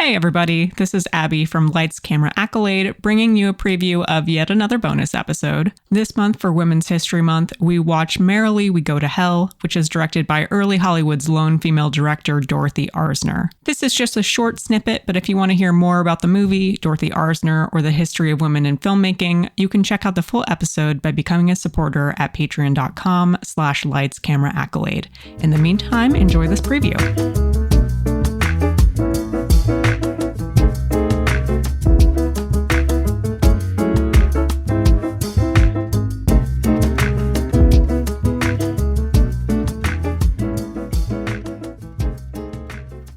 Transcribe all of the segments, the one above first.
Hey everybody, this is Abby from Lights Camera Accolade, bringing you a preview of yet another bonus episode. This month for Women's History Month, we watch Merrily We Go to Hell, which is directed by early Hollywood's lone female director, Dorothy Arzner. This is just a short snippet, but if you want to hear more about the movie, Dorothy Arzner, or the history of women in filmmaking, you can check out the full episode by becoming a supporter at patreon.com/lightscameraaccolade. In the meantime, enjoy this preview.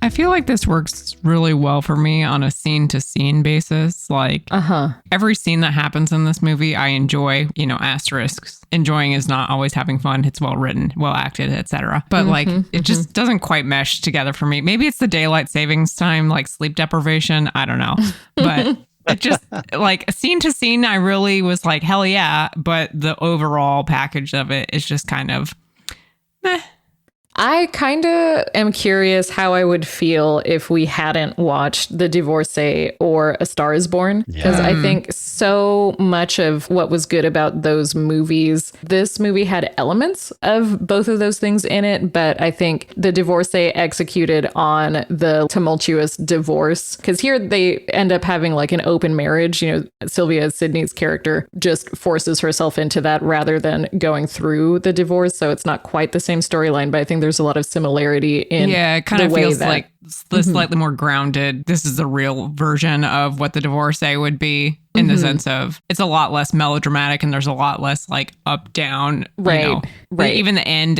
I feel like this works really well for me on a scene-to-scene basis. Like, every scene that happens in this movie, I enjoy, asterisks. Enjoying is not always having fun. It's well written, well acted, etc. But it just doesn't quite mesh together for me. Maybe it's the daylight savings time, like sleep deprivation. I don't know. But it just, like, scene to scene, I really was like, hell yeah. But the overall package of it is just kind of meh. I kind of am curious how I would feel if we hadn't watched The Divorcee or A Star is Born, because I think so much of what was good about those movies, this movie had elements of both of those things in it, but I think The Divorcee executed on the tumultuous divorce, because here they end up having like an open marriage. Sylvia, Sidney's character, just forces herself into that rather than going through the divorce, so it's not quite the same storyline, but I think there's a lot of similarity in it kind of feels like the slightly more grounded. This is the real version of what the divorcee would be in the sense of it's a lot less melodramatic and there's a lot less like up down. Right. Even the end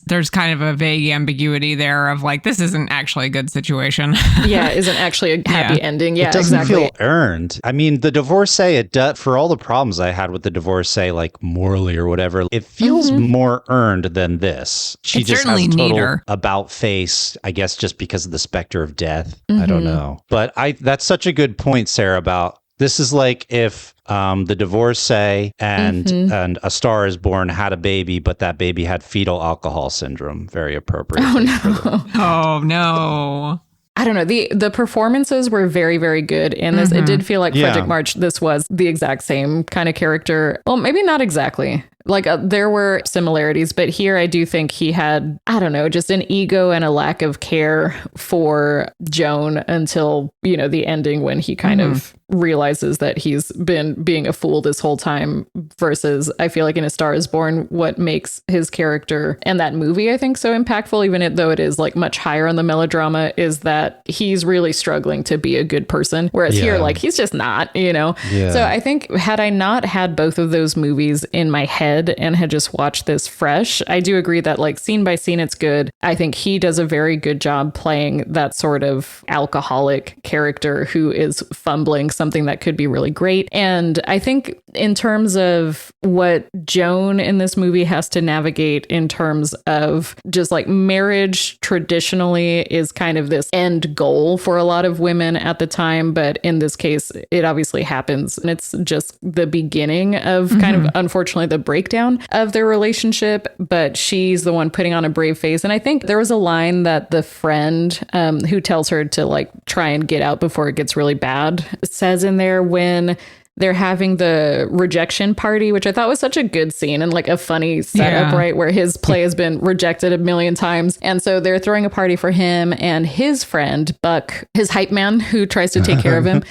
there's kind of a vague ambiguity there of like, this isn't actually a good situation. Isn't actually a happy ending. Yeah, it doesn't feel earned. I mean, the divorcee, for all the problems I had with the divorcee, like morally or whatever, it feels more earned than this. She it's just has a total neater. About face, I guess, just because of the specter of death. I don't know. But that's such a good point, Sarah, about this is like if the divorcee and A Star is Born had a baby, but that baby had fetal alcohol syndrome. Very appropriate. Oh, no. I don't know. The performances were very, very good in this. It did feel like Frederic March, this was the exact same kind of character. Well, maybe not exactly. Like there were similarities, but here I do think he had, I don't know, just an ego and a lack of care for Joan until, the ending when he kind of realizes that he's been being a fool this whole time, versus I feel like in A Star is Born, what makes his character and that movie, I think, so impactful, even though it is like much higher on the melodrama, is that he's really struggling to be a good person. Whereas here, like he's just not, So I think had I not had both of those movies in my head and had just watched this fresh, I do agree that like scene by scene, it's good. I think he does a very good job playing that sort of alcoholic character who is fumbling something that could be really great. And I think in terms of what Joan in this movie has to navigate in terms of just like marriage traditionally is kind of this end goal for a lot of women at the time. But in this case, it obviously happens. And it's just the beginning of kind of, unfortunately, the breakdown of their relationship. But she's the one putting on a brave face. And I think there was a line that the friend who tells her to like try and get out before it gets really bad says in there when they're having the rejection party, which I thought was such a good scene and like a funny setup, right? Where his play has been rejected a million times. And so they're throwing a party for him, and his friend, Buck, his hype man who tries to take care of him,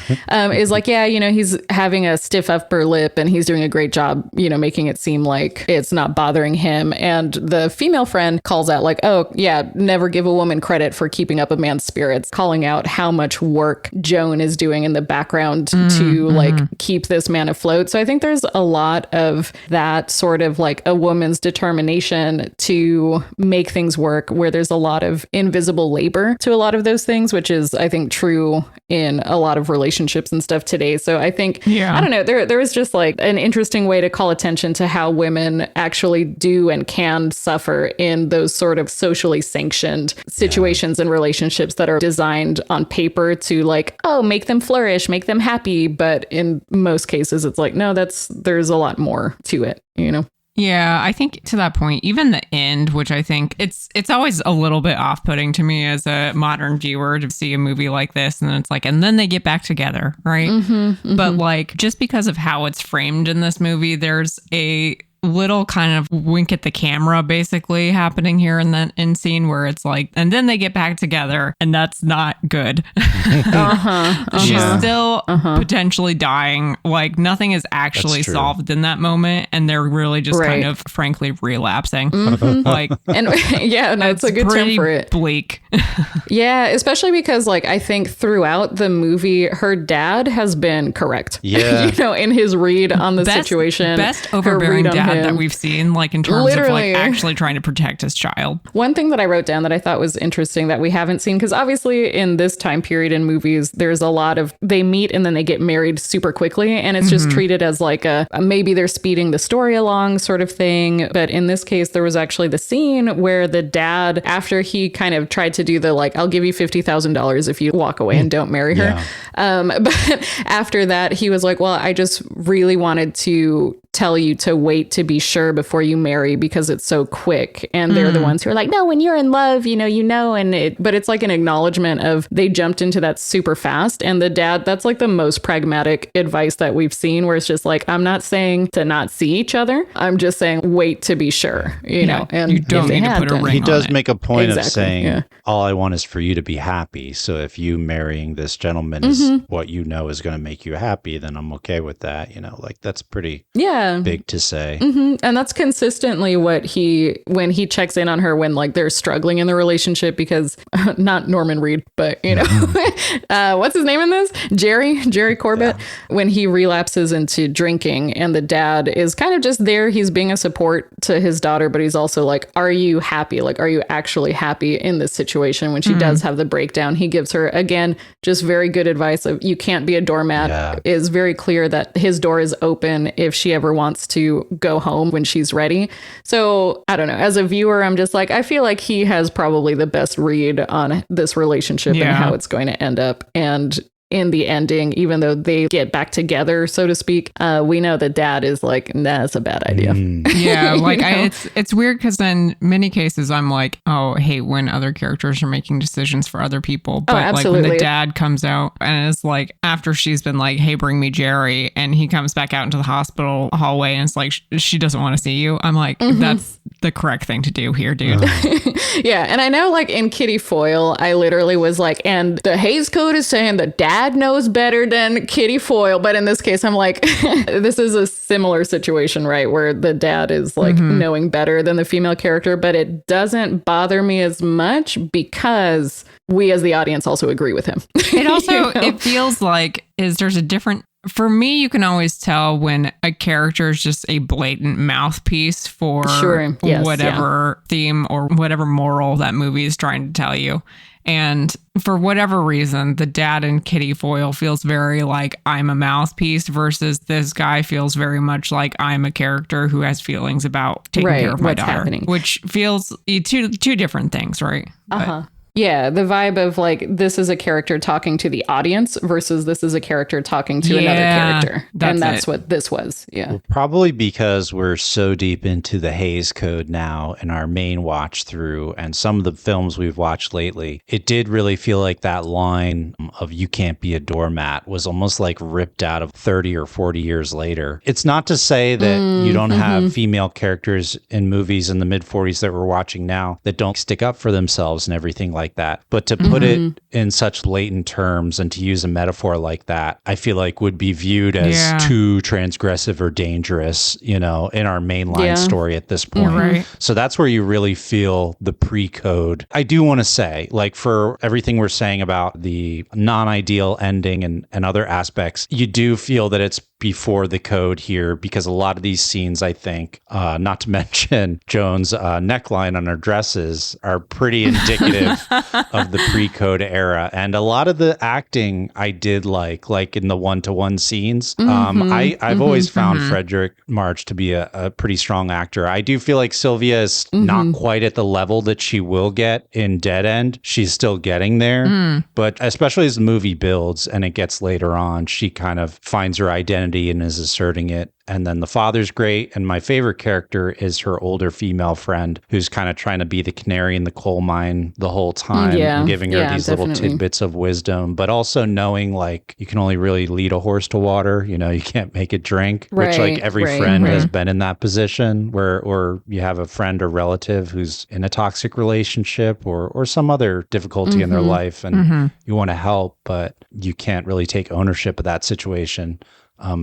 is like, he's having a stiff upper lip and he's doing a great job, making it seem like it's not bothering him. And the female friend calls out like, oh yeah, never give a woman credit for keeping up a man's spirits, calling out how much work Joan is doing in the background to like keep this man afloat. So I think there's a lot of that sort of like a woman's determination to make things work, where there's a lot of invisible labor to a lot of those things, which is, I think, true in a lot of relationships and stuff today. So I think, I don't know, there was just like an interesting way to call attention to how women actually do and can suffer in those sort of socially sanctioned situations and relationships that are designed on paper to like, oh, make them flourish, make them happy. But in most cases, it's like, no, there's a lot more to it, Yeah, I think to that point, even the end, which I think it's always a little bit off-putting to me as a modern viewer to see a movie like this, and then it's like, and then they get back together, right? But like, just because of how it's framed in this movie, there's a little kind of wink at the camera basically happening here in the end scene where it's like, and then they get back together, and that's not good. She's still potentially dying. Like, nothing is actually solved in that moment, and they're really just kind of frankly relapsing. Like, and no, it's a good term for it. Bleak. Yeah, especially because like I think throughout the movie, her dad has been correct. Yeah, you know, in his read on the situation, best overbearing dad that we've seen, like in terms of like actually trying to protect his child. One thing that I wrote down that I thought was interesting that we haven't seen, because obviously in this time period in movies, there's a lot of they meet and then they get married super quickly, and it's just treated as like a maybe they're speeding the story along sort of thing. But in this case, there was actually the scene where the dad, after he kind of tried to do the like, I'll give you $50,000 if you walk away and don't marry her. But after that, he was like, well, I just really wanted to tell you to wait to be sure before you marry because it's so quick. And they're the ones who are like, no, when you're in love, you know, but it's like an acknowledgement of they jumped into that super fast. And the dad, that's like the most pragmatic advice that we've seen, where it's just like, I'm not saying to not see each other. I'm just saying wait to be sure, you know, and you don't need to put a ring on it. He does make a point of saying, all I want is for you to be happy. So if you marrying this gentleman is what you know is going to make you happy, then I'm okay with that. You know, like that's pretty big to say. And that's consistently what when he checks in on her when like they're struggling in the relationship, because not Norman Reed, but you know, what's his name in this? Jerry Corbett, when he relapses into drinking and the dad is kind of just there. He's being a support to his daughter, but he's also like, are you happy? Like, are you actually happy in this situation? When she does have the breakdown, he gives her, again, just very good advice of you can't be a doormat. Is very clear that his door is open if she ever wants to go home when she's ready. So I don't know. As a viewer, I'm just like, I feel like he has probably the best read on this relationship and how it's going to end up. And in the ending, even though they get back together, so to speak, we know that dad is like, nah, that's a bad idea. Yeah, like it's weird because in many cases I'm like, oh, I hate when other characters are making decisions for other people. But like when the dad comes out and is like, after she's been like, hey, bring me Jerry, and he comes back out into the hospital hallway and it's like, she doesn't want to see you. I'm like, that's the correct thing to do here, dude. Yeah, and I know like in Kitty Foyle, I literally was like, and the Hays Code is saying that dad knows better than Kitty Foyle. But in this case, I'm like, this is a similar situation, right? Where the dad is like knowing better than the female character, but it doesn't bother me as much because we as the audience also agree with him. It also, it feels like there's a different, for me, you can always tell when a character is just a blatant mouthpiece for whatever theme or whatever moral that movie is trying to tell you. And for whatever reason, the dad in Kitty Foyle feels very like I'm a mouthpiece versus this guy feels very much like I'm a character who has feelings about taking care of my daughter, happening. Which feels two different things, right? Yeah, the vibe of like, this is a character talking to the audience versus this is a character talking to another character. That's what this was. Yeah. Well, probably because we're so deep into the Hays Code now in our main watch through and some of the films we've watched lately, it did really feel like that line of you can't be a doormat was almost like ripped out of 30 or 40 years later. It's not to say that you don't have female characters in movies in the mid 40s that we're watching now that don't stick up for themselves and everything like that. But to put it in such blatant terms and to use a metaphor like that, I feel like would be viewed as too transgressive or dangerous, you know, in our mainline story at this point. Right. So that's where you really feel the pre-code. I do want to say, like, for everything we're saying about the non-ideal ending and other aspects, you do feel that it's before the code here, because a lot of these scenes, I think, not to mention Joan's neckline on her dresses, are pretty indicative of the pre-code era. And a lot of the acting I did like in the one-to-one scenes. I've always found Frederic March to be a pretty strong actor. I do feel like Sylvia is not quite at the level that she will get in Dead End. She's still getting there. But especially as the movie builds and it gets later on, she kind of finds her identity femininity and is asserting it. And then the father's great. And my favorite character is her older female friend who's kind of trying to be the canary in the coal mine the whole time, and giving her these little tidbits of wisdom, but also knowing like you can only really lead a horse to water. You know, you can't make it drink, which like every friend has been in that position where, or you have a friend or relative who's in a toxic relationship or some other difficulty in their life, and you want to help, but you can't really take ownership of that situation.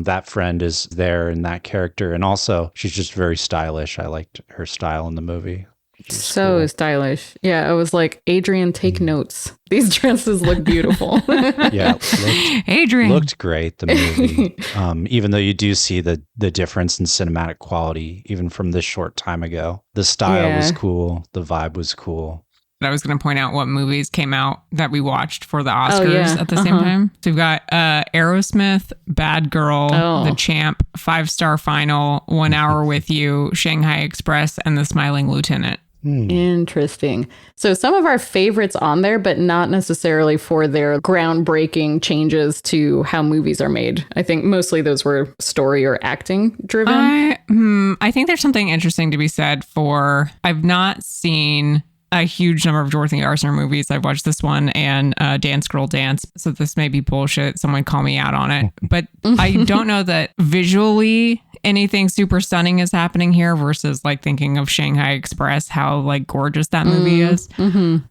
That friend is there in that character. And also, she's just very stylish. I liked her style in the movie. So cool. Stylish. Yeah, I was like, Adrian, take notes. These dresses look beautiful. Yeah, Adrian looked great, the movie. Even though you do see the difference in cinematic quality, even from this short time ago. The style was cool. The vibe was cool. I was going to point out what movies came out that we watched for the Oscars at the same time. So we've got Aerosmith, Bad Girl, The Champ, 5-Star Final, 1 Hour with You, Shanghai Express, and The Smiling Lieutenant. Interesting. So some of our favorites on there, but not necessarily for their groundbreaking changes to how movies are made. I think mostly those were story or acting driven. I think there's something interesting to be said for, I've not seen a huge number of Dorothy Arzner movies. I've watched this one and Dance Girl Dance. So this may be bullshit. Someone call me out on it. But I don't know that visually anything super stunning is happening here versus like thinking of Shanghai Express, how like gorgeous that movie is.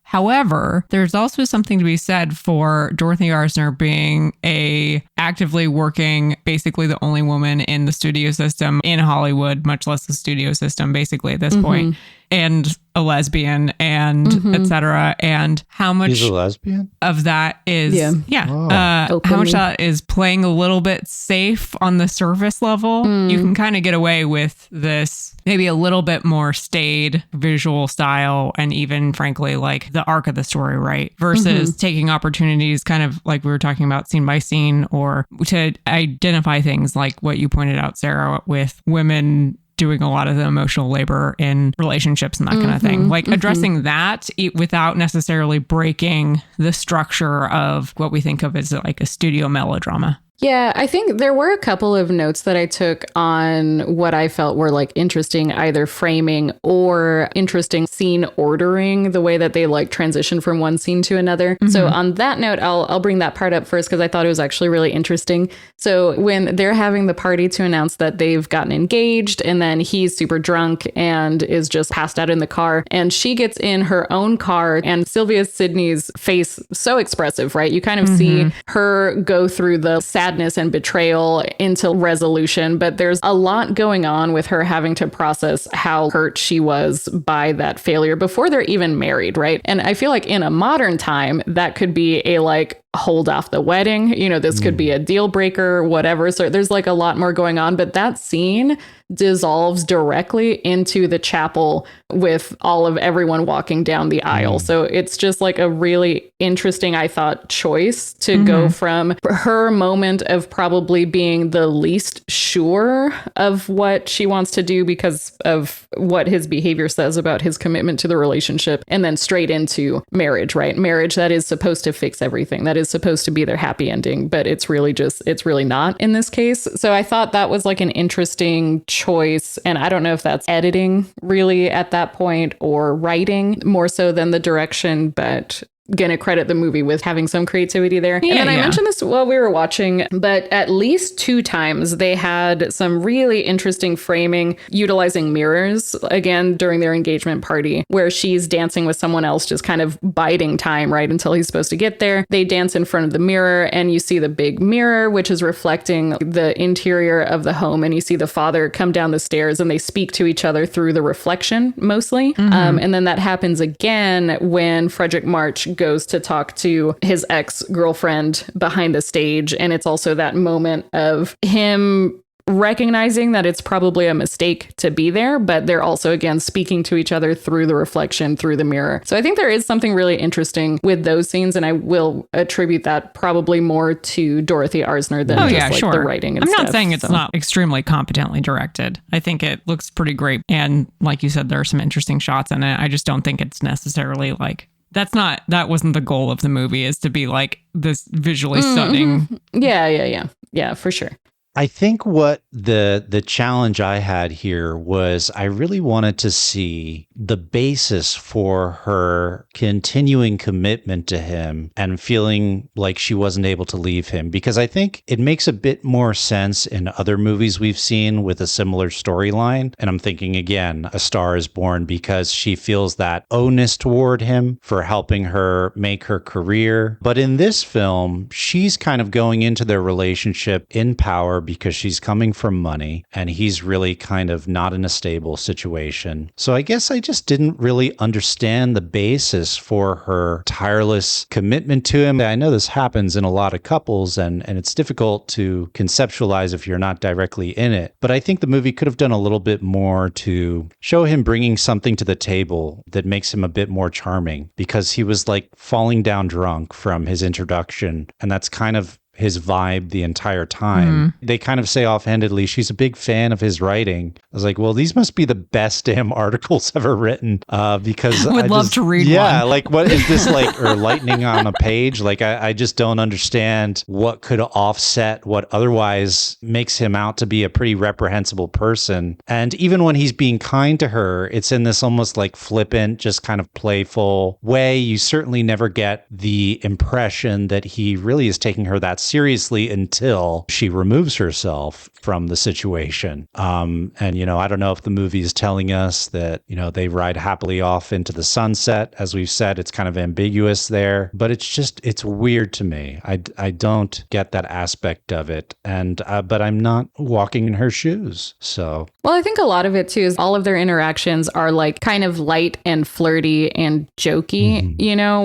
However, there's also something to be said for Dorothy Arzner being a actively working, basically the only woman in the studio system in Hollywood, much less the studio system, basically at this point, and a lesbian and etc. And how much She's a lesbian? Of that is how much that is playing a little bit safe on the surface level. You can kind of get away with this maybe a little bit more staid visual style, and even frankly like the arc of the story, right? Versus taking opportunities kind of like we were talking about scene by scene, or to identify things like what you pointed out, Sarah, with women doing a lot of the emotional labor in relationships and that kind of thing. Like addressing that without necessarily breaking the structure of what we think of as like a studio melodrama. Yeah, I think there were a couple of notes that I took on what I felt were like interesting, either framing or interesting scene ordering, the way that they like transition from one scene to another. So on that note, I'll bring that part up first because I thought it was actually really interesting. So when they're having the party to announce that they've gotten engaged, and then he's super drunk and is just passed out in the car, and she gets in her own car, and Sidney's face so expressive, right? You kind of see her go through the sadness and betrayal into resolution, but there's a lot going on with her having to process how hurt she was by that failure before they're even married, right? And I feel like in a modern time, that could be a like hold off the wedding, you know, this could be a deal breaker, whatever. So there's like a lot more going on, but that scene dissolves directly into the chapel with all of everyone walking down the aisle. So it's just like a really interesting, I thought, choice to go from her moment of probably being the least sure of what she wants to do because of what his behavior says about his commitment to the relationship, and then straight into marriage, right? Marriage that is supposed to fix everything, that is supposed to be their happy ending, but it's really not in this case. So I thought that was like an interesting choice. And I don't know if that's editing really at that point or writing more so than the direction, but gonna credit the movie with having some creativity there. And then I mentioned this while we were watching, but at least 2 times they had some really interesting framing utilizing mirrors, again, during their engagement party, where she's dancing with someone else, just kind of biding time, right, until he's supposed to get there. They dance in front of the mirror, and you see the big mirror, which is reflecting the interior of the home, and you see the father come down the stairs, and they speak to each other through the reflection, mostly. And then that happens again when Frederic March goes to talk to his ex-girlfriend behind the stage. And it's also that moment of him recognizing that it's probably a mistake to be there, but they're also, again, speaking to each other through the reflection, through the mirror. So I think there is something really interesting with those scenes, and I will attribute that probably more to Dorothy Arzner than the writing and I'm stuff. not saying it's not extremely competently directed. I think it looks pretty great. And like you said, there are some interesting shots in it. I just don't think it's necessarily like, that wasn't the goal of the movie, is to be like this visually stunning. Yeah, for sure. I think what the challenge I had here was I really wanted to see the basis for her continuing commitment to him and feeling like she wasn't able to leave him, because I think it makes a bit more sense in other movies we've seen with a similar storyline. And I'm thinking again, A Star is Born, because she feels that onus toward him for helping her make her career. But in this film, she's kind of going into their relationship in power because she's coming from money and he's really kind of not in a stable situation. So I guess I just didn't really understand the basis for her tireless commitment to him. I know this happens in a lot of couples and it's difficult to conceptualize if you're not directly in it. But I think the movie could have done a little bit more to show him bringing something to the table that makes him a bit more charming, because he was like falling down drunk from his introduction. And that's kind of his vibe the entire time. They kind of say offhandedly, she's a big fan of his writing. I was like, well, these must be the best damn articles ever written, because I would love to read one. Yeah, like what is this like, or lightning on a page? Like, I just don't understand what could offset what otherwise makes him out to be a pretty reprehensible person. And even when he's being kind to her, it's in this almost like flippant, just kind of playful way. You certainly never get the impression that he really is taking her that seriously until she removes herself from the situation. And, I don't know if the movie is telling us that, they ride happily off into the sunset. As we've said, it's kind of ambiguous there, but it's weird to me. I don't get that aspect of it. And, but I'm not walking in her shoes. So. Well, I think a lot of it too is all of their interactions are like kind of light and flirty and jokey,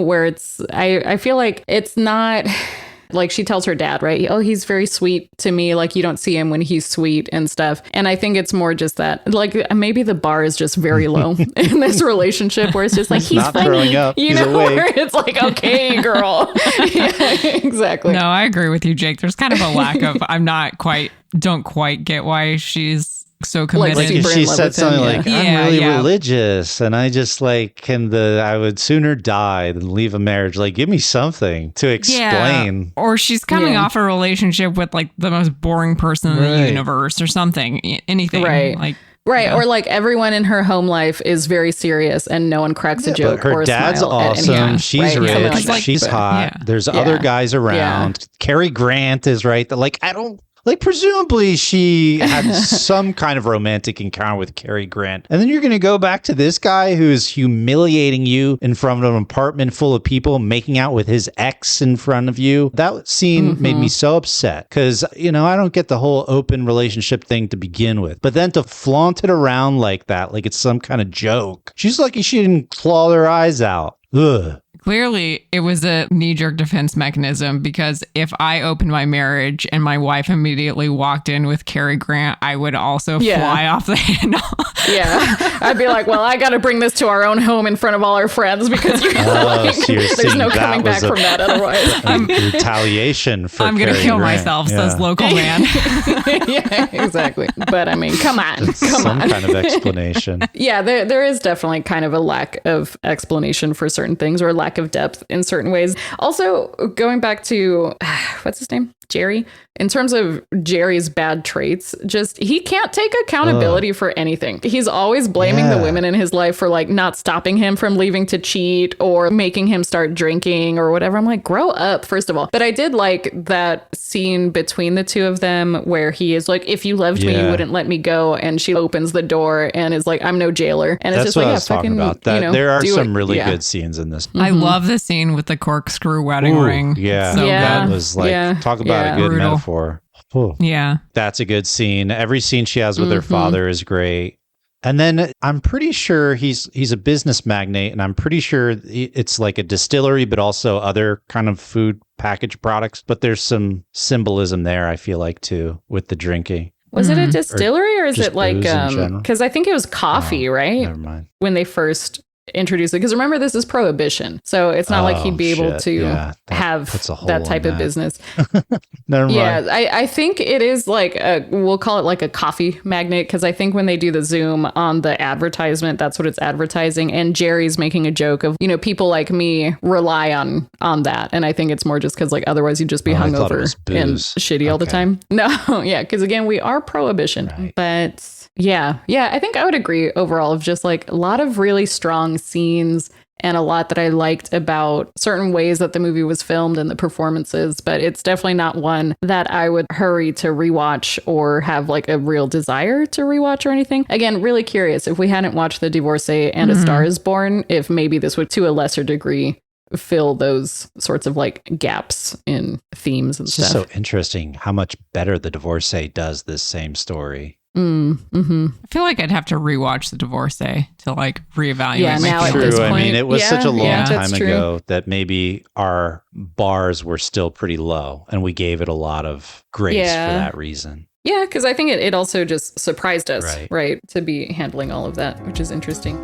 where I feel like it's not... Like she tells her dad, right? Oh, he's very sweet to me. Like you don't see him when he's sweet and stuff. And I think it's more just that, like maybe the bar is just very low in this relationship where it's just like, he's not funny, throwing up. He's awake. where it's like, okay, girl. Yeah, exactly. No, I agree with you, Jake. There's kind of a lack of, don't quite get why she's so committed. Like if she said something like, I'm really religious and I just like I would sooner die than leave a marriage. Like, give me something to explain. Yeah. Or she's coming off a relationship with like the most boring person in the universe or something. Anything. Right. Like, right. Or like everyone in her home life is very serious and no one cracks a joke but her or a dad's smile awesome. She's rich. Like she's hot. Yeah. There's other guys around. Yeah. Cary Grant is right. Like, I don't... Like, presumably she had some kind of romantic encounter with Cary Grant. And then you're going to go back to this guy who's humiliating you in front of an apartment full of people, making out with his ex in front of you. That scene made me so upset because, I don't get the whole open relationship thing to begin with. But then to flaunt it around like that, like it's some kind of joke. She's lucky she didn't claw her eyes out. Ugh. Clearly, it was a knee-jerk defense mechanism because if I opened my marriage and my wife immediately walked in with Cary Grant, I would also fly off the handle. Yeah. I'd be like, well, I got to bring this to our own home in front of all our friends because there's no coming back from that otherwise. Retaliation for I'm going to kill myself, says local man. Yeah, exactly. But I mean, come on. Some kind of explanation. Yeah, there is definitely kind of a lack of explanation for certain things or lack of depth in certain ways. Also, going back to, what's his name? Jerry. In terms of Jerry's bad traits, just he can't take accountability for anything. He's always blaming the women in his life for like not stopping him from leaving to cheat or making him start drinking or whatever. I'm like, grow up, first of all. But I did like that scene between the two of them where he is like, if you loved me, you wouldn't let me go. And she opens the door and is like, I'm no jailer. And it's That's just like, I was talking about. That there are some really good scenes in this. I love the scene with the corkscrew wedding ring. Yeah. So that was like, talk about a good metaphor. Ooh. Yeah. That's a good scene. Every scene she has with her father is great. And then I'm pretty sure he's a business magnate, and I'm pretty sure it's like a distillery, but also other kind of food packaged products. But there's some symbolism there, I feel like, too, with the drinking. Was it a distillery or is it like, because I think it was coffee, right? Never mind. When they first introduce it. Because remember, this is Prohibition. So it's not like he'd be able to have that type of business. Never mind. Yeah, I think it is like, we'll call it like a coffee magnet. Because I think when they do the zoom on the advertisement, that's what it's advertising. And Jerry's making a joke of, people like me rely on that. And I think it's more just because like otherwise you'd just be hungover and shitty all the time. No, yeah, because again, we are Prohibition. Right. But yeah, I think I would agree overall of just like a lot of really strong scenes and a lot that I liked about certain ways that the movie was filmed and the performances, but it's definitely not one that I would hurry to rewatch or have like a real desire to rewatch or anything. Again, really curious if we hadn't watched The Divorcee and A Star is Born, if maybe this would to a lesser degree fill those sorts of like gaps in themes and stuff. It's so interesting how much better The Divorcee does this same story. I feel like I'd have to rewatch The Divorcee to like reevaluate. Yeah, now at this point. I mean, it was such a long time ago that maybe our bars were still pretty low and we gave it a lot of grace for that reason. Yeah, because I think it also just surprised us, right, to be handling all of that, which is interesting.